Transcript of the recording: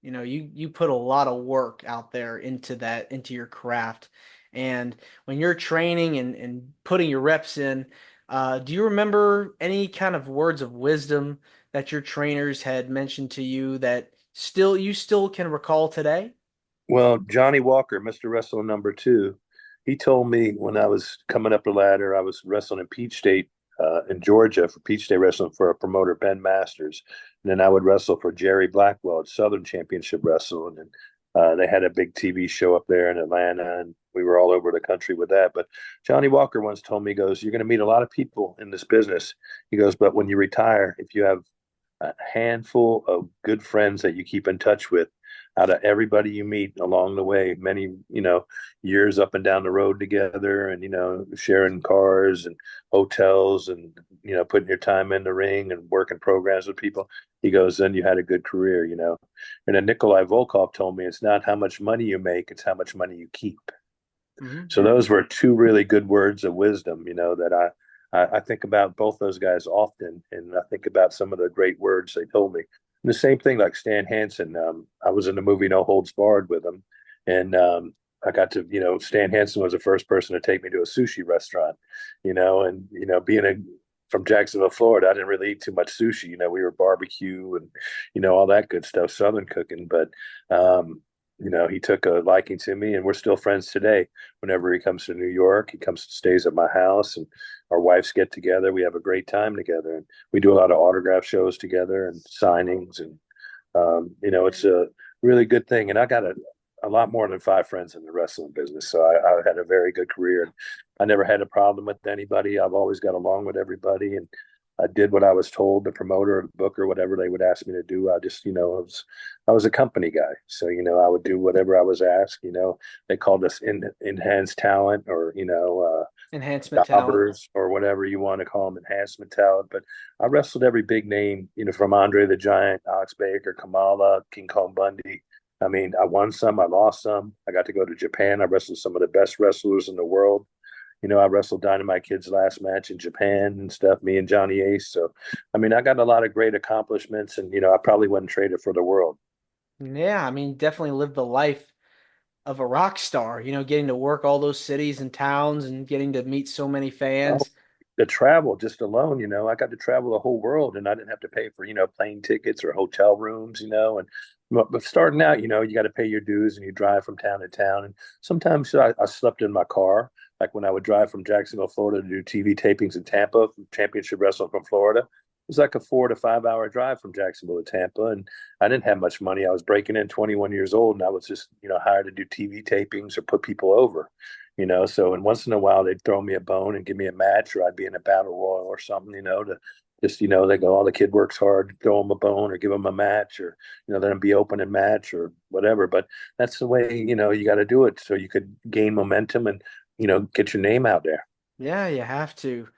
You put a lot of work out there into your craft. And when you're training and putting your reps in, do you remember any kind of words of wisdom that your trainers had mentioned to you that you still can recall today? Well, Johnny Walker, Mr. Wrestler number two, he told me when I was coming up the ladder, I was wrestling in Peach State in Georgia for Peach State Wrestling for a promoter, Ben Masters. And then I would wrestle for Jerry Blackwell at Southern Championship Wrestling. And they had a big TV show up there in Atlanta, and we were all over the country with that. But Johnny Walker once told me, he goes, "You're going to meet a lot of people in this business." He goes, "But when you retire, if you have a handful of good friends that you keep in touch with out of everybody you meet along the way, many, years up and down the road together and, sharing cars and hotels and, putting your time in the ring and working programs with people." He goes, "Then you had a good career. And then Nikolai Volkov told me it's not how much money you make, it's how much money you keep. Hmm. So those were two really good words of wisdom, that I think about both those guys often, and I think about some of the great words they told me. And the same thing like Stan Hansen. I was in the movie No Holds Barred with him, and I got to, Stan Hansen was the first person to take me to a sushi restaurant, and being from Jacksonville, Florida, I didn't really eat too much sushi. We were barbecue and all that good stuff, Southern cooking, but he took a liking to me, and we're still friends today. Whenever he comes to New York, he comes and stays at my house, and our wives get together. We have a great time together, and we do a lot of autograph shows together and signings, and it's a really good thing. And I got a lot more than five friends in the wrestling business, so I had a very good career. And I never had a problem with anybody. I've always got along with everybody, and I did what I was told. The promoter or the booker, whatever they would ask me to do, I just, I was a company guy, so I would do whatever I was asked. They called us enhanced talent, or Enhancement talent. jobbers, or whatever you want to call them, enhancement talent. But I wrestled every big name, from Andre the Giant, Ox Baker, Kamala, King Kong Bundy. I mean, I won some, I lost some. I got to go to Japan. I wrestled some of the best wrestlers in the world. I wrestled Dynamite Kid's last match in Japan and stuff, me and Johnny Ace. So, I mean, I got a lot of great accomplishments, and, I probably wouldn't trade it for the world. Yeah, I mean, definitely lived the life of a rock star, getting to work all those cities and towns and getting to meet so many Oh, fans. the travel just alone, I got to travel the whole world, and I didn't have to pay for, plane tickets or hotel rooms, and but starting out, you got to pay your dues and you drive from town to town. And sometimes I slept in my car, like when I would drive from Jacksonville, Florida to do TV tapings in Tampa, Championship Wrestling from Florida. It was like a 4 to 5 hour drive from Jacksonville to Tampa. And I didn't have much money. I was breaking in 21 years old, and I was just, hired to do TV tapings or put people over. So and once in a while they'd throw me a bone and give me a match, or I'd be in a battle royal or something, to just, they go, "Oh, the kid works hard," throw him a bone or give him a match, or, let him be open in match or whatever. But that's the way, you got to do it so you could gain momentum and, get your name out there. Yeah, you have to.